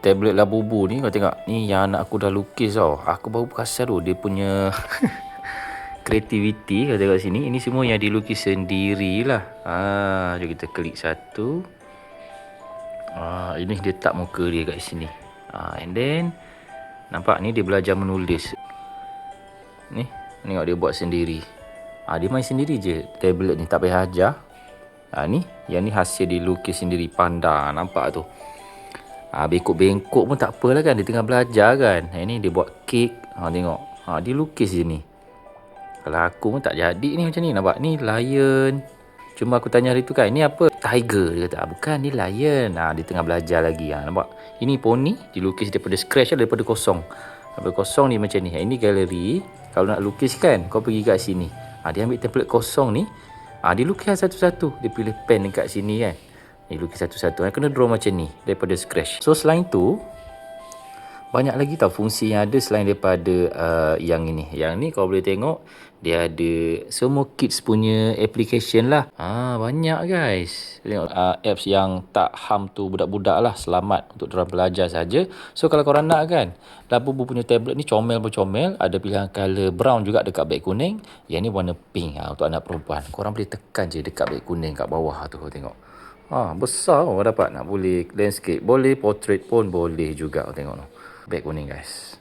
tablet Labubu ni, kau tengok ni yang anak aku dah lukis tau. Aku baru perasan tu dia punya kreativiti. Kau tengok sini, ini semua yang dilukis sendirilah. Jom kita klik satu. Ini dia tak muka dia kat sini. And then nampak ni dia belajar menulis. Ni tengok dia buat sendiri. Dia main sendiri je tablet ni, tak payah ajar. Ni yang ni hasil dilukis sendiri, panda. Nampak tu. Bengkok-bengkok pun tak apalah kan, dia tengah belajar kan. Ini dia buat kek. Tengok. Dia lukis je ni. Kalau aku pun tak jadi ni macam ni. Nampak ni lion. Cuma aku tanya hari tu kan, ni apa? Tiger. Dia kata, bukan, ni lion. Dia tengah belajar lagi. Nampak? Ini poni dilukis daripada scratch, daripada kosong. Daripada kosong ni macam ni. Ini galeri. Kalau nak lukis kan, kau pergi kat sini. Dia ambil template kosong ni. Dia lukis satu-satu. Dia pilih pen dekat sini kan. Dia lukis satu-satu. Kena draw macam ni. Daripada scratch. So selain tu, banyak lagi tau fungsi yang ada selain daripada yang ini. Yang ni kau boleh tengok, dia ada semua kids punya application lah. Banyak guys. Tengok apps yang tak harm tu budak-budak lah. Selamat untuk diorang belajar saja. So kalau korang nak kan, Labubu punya tablet ni comel-comel. Ada pilihan color brown juga dekat beg kuning. Yang ni warna pink untuk anak perempuan. Korang boleh tekan je dekat beg kuning kat bawah tu. Tengok. Besar dapat. Nak boleh landscape boleh, portrait pun boleh juga. Tengok tu. Beg kuning guys.